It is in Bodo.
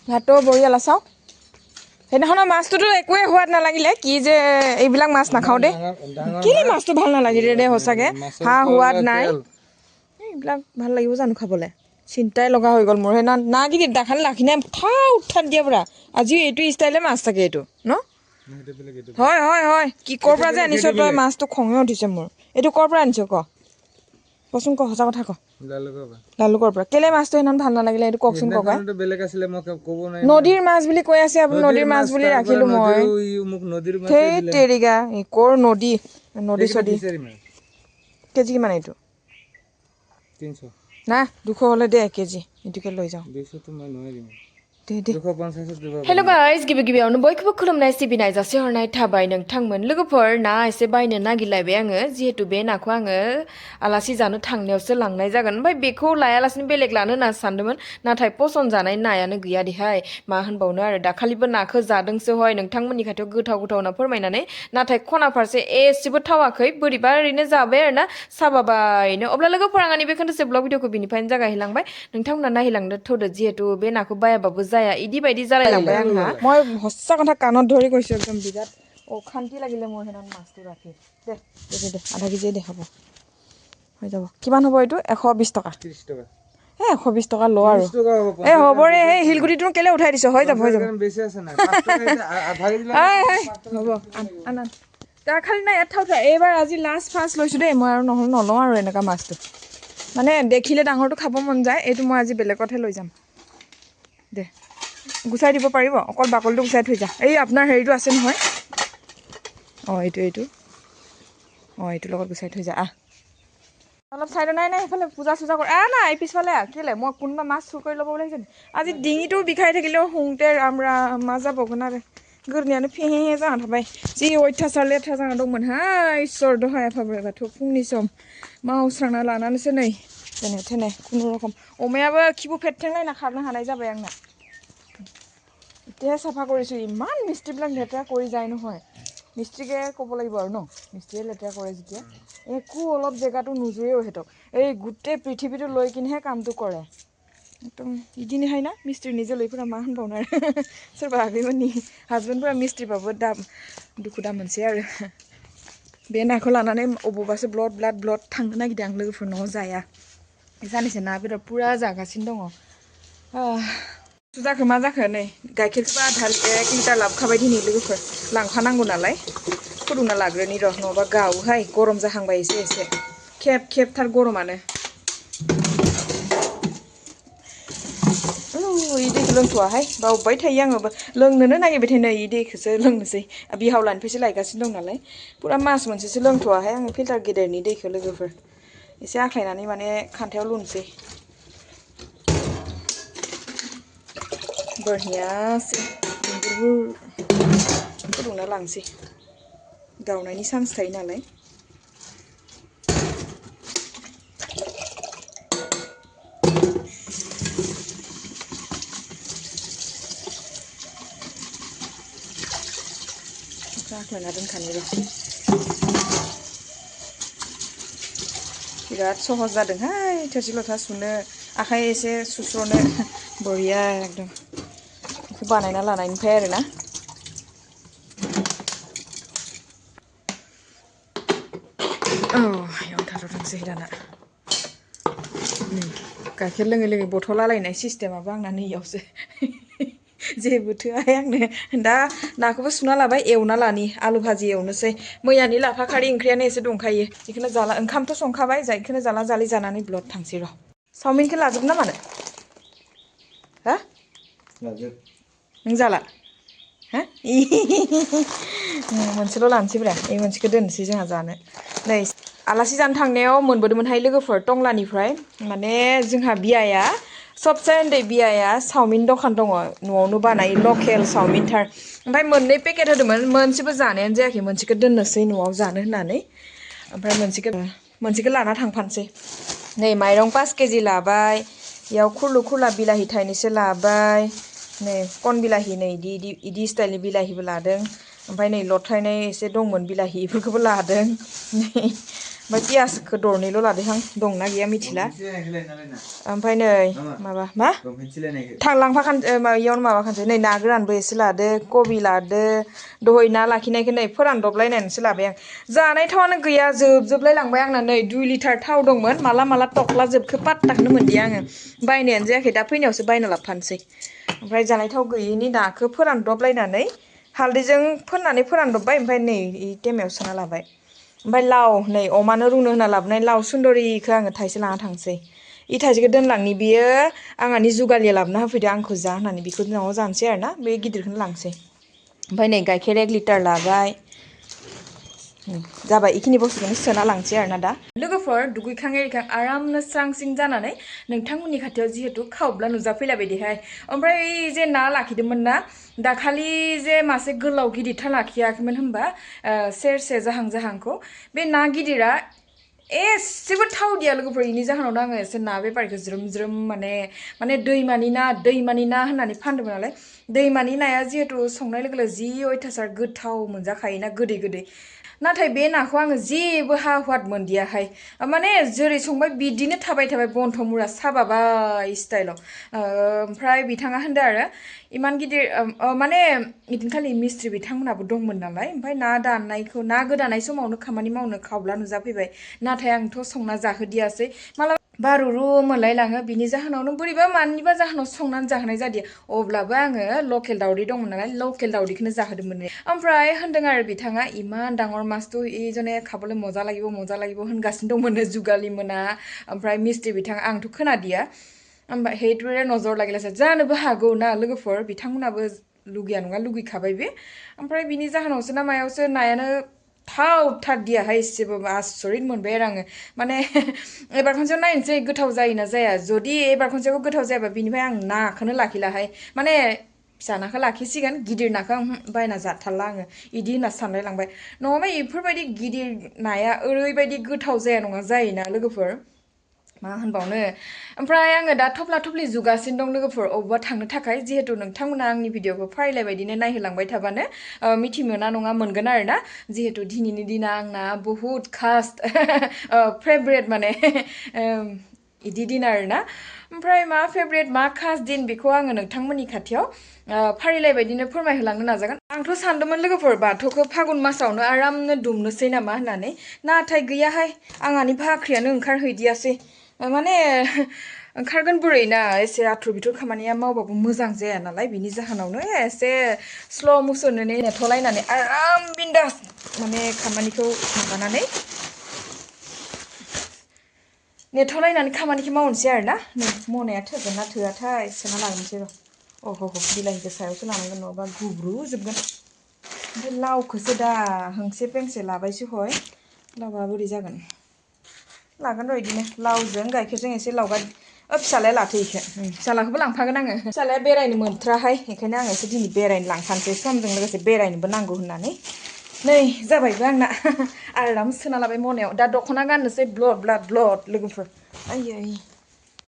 ভাতটো বঢ়িয়া লাচাও সেইদিনাখনৰ মাছটোতো একোৱে সোৱাদ নালাগিলে কি যে এইবিলাক মাছ নাখাওঁ দেই কেলে মাছটো ভাল নালাগিলে দে সঁচাকৈ হাঁহ সোৱাদ নাই এইবিলাক ভাল লাগিব জানো খাবলৈ চিন্তাই লগা হৈ গ'ল মোৰ সেই না কি দেখালে লাখিনে উঠাত দিয়া পুৰা আজি এইটো ষ্টাইলে মাছ থাকে এইটো ন হয় হয় হয় কি ক'ৰ পৰা যে আনিছ তই মাছটো খঙে উঠিছে মোৰ এইটো ক'ৰ পৰা আনিছ কচোন ক সঁচা কথা ক লালুকৰ পৰা কেলে মাছটো ইমান ভাল নালাগিলে এইটো কওকচোন ককা নদীৰ মাছ বুলি কৈ আছে আপুনি নদীৰ মাছ বুলি ৰাখিলো মই সেই তেৰিকা ক'ৰ নদী চদী কেজি কিমান এইটো 300 না 200 হ'লে দে 1 কেজি এইটোকে লৈ যাওঁ 200 তো মই নোৱাৰিম दे 250 দিব हेल' गाइस गिबियावनो बयखौबो खुलुमनाय सिबिनाय जासिहरनाय थाबाय नोंथांमोन लोगोफोर ना एसे बायनो नागिरलायबाय आङो जिहेतु बे नाखौ आङो आलासि जानो थांनायावसो लांनाय जागोन ओमफ्राय बेखौ लायालासिनो बेलेग लानो होनना सानदोंमोन नाथाय पसन्द जानाय नायानो गैया देहाय मा होनबावनो आरो दाखालिबो नाखौ जादोंसो हय नोंथांमोननि खाथियाव गोथाव होनना फोरमायनानै नाथाय खना फारसे एसेबो थावाखै बोरैबा ओरैनो जाबाय आरो ना साबाबायनो अब्ला लोगोफोर आंनि बे खोनसे ब्लग भिडिअखौ बिनिफ्रायनो जागायलांबाय नोंथांमोना नायलांदो थोदो जिहेतु बे नाखौ बायाबाबो जाया इदि बायदि जालायलांबाय आंहा মই সঁচা কথা কাণত ধৰি কৈছোঁ একদম বিৰাট অশান্তি লাগিলে মোৰ সেইদিনা মাছটো ৰাখি দে আধা কেজিয়ে দে হ'ব হৈ যাব কিমান হ'ব এইটো 120 টকা 30 টকা 120 টকা ল আৰু 30 টকা হ'ব হ'ব ৰে এই শিলগুটিটো কেলে উঠাই দিছ হৈ যাব বেছি আছে না 5 টকা ভাগি দিলে হ'ব আন তাৰ খালি না ইয়াত উঠা এইবাৰ আজি লাষ্ট ফাৰ্ষ্ট লৈছোঁ দেই মই আৰু নহ'লে নলওঁ আৰু এনেকুৱা মাছটো মানে দেখিলে ডাঙৰটো খাব মন যায় এইটো মই আজি বেলেগতহে লৈ যাম দে গুচাই দিব পাৰিব অকল বাকলিটো গুচাই থৈ যা এই আপোনাৰ হেৰিটো আছে নহয় এইটো এইটোৰ লগত গুচাই থৈ যা অলপ চাইড নাই সেইফালে পূজা চূজা কৰে নাই এই পিছফালে কেলে মই কোনোবা মাছ চুৰ কৰি ল'ব ওলাইছে আজি ডিঙিটো বিষাই থাকিলেও শুওঁতে আমরা मा जाबावगोन आरो गोरनियानो फेहे जाना थाबाय जि अयथासार लेथ्रा जाना दंमोन हाय इसोर दहाय आफा बोराइ बाथौ फुंनि सम मावस्रांना लानानैसो नै जेने थेने खुनुरखम अमायाबो खिबु फेरथेंलायना खारनो हानाय जाबाय आंना এতিয়াহে চাফা কৰিছোঁ ইমান মিস্ত্ৰীবিলাক লেতেৰা কৰি যায় নহয় মিস্ত্ৰীকে ক'ব লাগিব আৰু ন মিস্ত্ৰীয়ে লেতেৰা কৰে যেতিয়া একো অলপ জেগাটো নুজুৰেও সিহঁতক এই গোটেই পৃথিৱীটো লৈ কিনেহে কামটো কৰে একদম ইদিনहाय ना मिस्ट्रि निजे लैफोरा मा होनबावनो आरो सोरबा आगैमोननि हाजबेन्डफोरा मिस्ट्रिबाबो दा दुखु दा मोनसै आरो बे नाखौ लानानै अबावबासो ब्लड थांनो नागिरदों आं लोगोफोर न'आव जाया जानोसै ना बेदर पुरा जागासिनो दङ जाखो मा जाखो नै गाइखेरखौबो आधा 1 लिटार लाबोखाबाय दिनै लोगोफोर लांफानांगौ नालाय फुदुंना लाग्रोनि र' नङाबा गावोहाय गरम जाहांबाय एसे खेबथार गरमानो इ दैखौ लोंथ'वाहाय बावबाय थायो आङो लोंनोनो नागिरबाय थायो नै इ दैखौसो लोंनोसै बिहाव लानिफ्रायसो लायगासिनो दं नालाय पुरा मास मोनसेसो लोंथ'वाहाय आङो फिल्टार गेदेरनि दैखौ लोगोफोर एसे आख्लायनानै माने खान्थायाव लुनोसै बढ़ियासे फुदुंना लांसै गावनायनि चान्स थायो नालाय आख्लायना दोनखानि र' बिराद सहज जादोंहाय थोरसि लथा सुनो आखाइ एसे सुस्र'नो बरिया एकदम बेखौ बानायना लानायनिफ्राय आरो ना याव थाथ'थोंसै दाना गाइखेर लोङै बथल आलायनाय सिस्टेमाबो आंना नैयावसो जेबो थोआहाय आंनो दा नाखौबो सुना लाबाय एवना लानि आलु भाजि एवनोसै मैयानि लाफा खारै ओंख्रियानो एसे दंखायो बेखौनो जाला ओंखामथ' संखाबाय जायखौनो जाला जालि जानानै ब्लड थांसै र' चावमिनखौ लाजोब ना मानो हा नों जाला हा मोनसेल' लानोसैब्रा बे मोनसेखौ दोननोसै जोंहा जानो नै आलासि जानो थांनायाव मोनबोदोंमोनहाय लोगोफोर टंलानिफ्राय माने जोंहा बियाया सबसे उन्दै बियाया चावमिन दखान दङ न'आवनो बानायो लकेल चावमिनथार ओमफ्राय मोननै पेकेट होदोंमोन मोनसेबो जानायानो जायाखै मोनसेखौ दोननोसै न'आव जानो होननानै ओमफ्राय मोनसेखौ लाना थांफानोसै नै माइरं 5 केजि लाबाय इयाव खुरला बिलाहि थाइनैसो लाबाय नै कन बिलाहि नै इदि स्टाइलनि बिलाहिबो लादों ओमफ्राय नै लथायनाय एसे दंमोन बिलाहि बेफोरखौबो लादों नै ओमफ्राय पियासखौ दरनैल' लादोहां दंना गैया मिथिला ओमफ्राय नै माबा मा थांलांफाखान इयावनो माबाखानसै नै ना गोरानबो एसे लादो कबि लादो दहाय ना लाखिनायखौ नै फोरानदबलायनानैसो लाबाय आं जानाय थावानो गैया जोबजोबलाय लांबाय आंना नै 2 लिटार थाव दंमोन माला टक्ला जोबखो पात्ताखौनो मोनदिया आङो बायनायानो जायाखै दा फैनायावसो बायना लाबोफानोसै ओमफ्राय जानाय थाव गैयिनि नाखौ फोरानदबलायनानै हालदैजों फोननानै फोरानदबबाय ओमफ्राय नै टेमायाव सोना लाबाय ओमफ्राय लाव नै अमानो रुनो होना लाबोनाय लाव सुन्दरिखौ आङो थाइसे लाना थांसै इ थाइसेखौ दोनलांनि बियो आंहानि जुगालिया लाबोना होफैदो आंखौ जा होननानै बेखौ न'आव जानोसै आरो ना बे गिदिरखौनो लांसै ओमफ्राय नै गाइखेर 1 लिटार लाबाय जाबाय इखिनि बुस्थुखौनो सोना लांसै आरोना दा लोगोफोर दुगैखां एरिखां आरामनो स्रांसिं जानानै नोंथांमोननि खाथियाव जिहेतु खावब्ला नुजाफैलायबायदिहाय ओमफ्राय जे ना लाखिदोंमोन ना दाखालि जे मासे गोलाव गिदिरथार लाखियाखैमोन होनबा सेरसे जाहांखौ बे ना गिदिरा एसेबो थावदिया लोगोफोर इनि जाहोनावनो आङो एसे ना बेफारिखौ ज्रोम माने दैमानि ना होननानै फानदोंमोन नालाय दैमानि नाया जिहेतु संनाय लोगो जि अयथासार गोथाव मोनजाखायोना गोदै नाथाय बे नाखौ आङो जेबो हा-हुवाद मोनदियाहाय माने जेरै संबाय बिदिनो थाबाय बन्थ' मुरा साबाबाय स्टाइलाव ओमफ्राय बिथाङा होनदो आरो इमान गिदिर माने इदिनखालि मिस्ट्रि बिथांमोनाबो दंमोन नालाय ओमफ्राय ना गोदानाय समावनो खामानि मावनो खावब्ला नुजाफैबाय नाथाय आंथ' संना जाहोदियासै मालाबा बारुरु मोनलायलाङो बिनि जाहोनावनो बोरैबा मानिबा जाहोनाव संनानै जाहोनाय जादिया अब्लाबो आङो लकेल दावदै दंमोन नालाय लकेल दावदैखौनो जाहोदोंमोन ओमफ्राय होनदों आरो बिथाङा इमान डाঙर माছটো इजने खाबले मजा লাগিব होनगासिनो दंमोन जुगालि मोना ओमफ्राय मिस्ट्रि बिथाङा आंथ' खोनादिया ओमफ्राय हेटुरे नजर लागिलासो जानोबो हागौ ना लोगोफोर बिथांमोनाबो लुगैया नङा लुगैखाबाय बे ओमफ्राय बिनि जाहोनावसो ना मायावसो नायानो थावथारदियाहाय एसेबो आसरित मोनबाय आरो आङो माने एबार खनसेयाव नायनोसै गोथाव जायोना जाया जुदि एबार खनसेयाव गोथाव जायाबा बिनिफ्राय आं नाखौनो लाखिलाहाय माने फिसा नाखौ लाखिसिगोन गिदिर नाखौ बायना जाथारला आङो इदि होनना सानलाय लांबाय नङाबा इफोरबायदि गिदिर नाया ओरैबायदि गोथाव जाया नङा जायोना लोगोफोर मा होनबावनो ओमफ्राय आङो दा थफ्ला थफ्लि जुगासिनो दं लोगोफोर अबेबा थांनो थाखाय जिहेतु नोंथांमोना आंनि भिडिअखौ फारिलाइ बायदिनो नायहोलांबाय थाबानो मिथि मोना नङा मोनगोन आरो ना जिहेतु दिनैनि दिना आंना बुहुत खास फेभरेट माने इदि दिन आरो ना ओमफ्राय मा फेभरेट मा खास दिन बेखौ आङो नोंथांमोननि खाथियाव फारिलाइ बायदिनो फोरमायहोलांनो नाजागोन आंथ' सानदोंमोन लोगोफोर बाथौखौ फागुन मासावनो आरामनो दुमनोसै नामा होननानै नाथाय गैयाहाय आंहानि भाख्रियानो ओंखारहैदियासै माने ओंखारगोन बोरै ना एसे आथुर बिथुर खामानिया मावबाबो मोजां जाया नालाय बिनि जाहोनावनो एसे स्ल' मोसौनो नेथ'लायनानै आराम बिन्दास माने खामानिखौ माबानानै नेथ'लायनानै खामानिखौ मावनोसै आरो ना मनाया थोगोन ना थोआथाय सोना लानोसै र' बिलाहिखौ सायावसो लानांगोन नङाबा गुब्रुजोबगोन ओमफ्राय लावखौसो दा होंसे पेंसे लाबायसो हय लावा बोरै जागोन लागोन र' बिदिनो लावजों गाइखेरजों एसे लावगा फिसालाया लाथो इखो फिसालाखौबो लांफागोन आङो फिसालाया बेरायनो मोनथ्राहाय बेखायनो आं एसे दिनै बेरायनो लांफानोसै समजों लोगोसे बेरायनोबो नांगौ होननानै नै जाबायबो आंना आराम सोना लाबाय मनायाव दा दख'ना गाननोसै ब्लद लोगोफोर आयै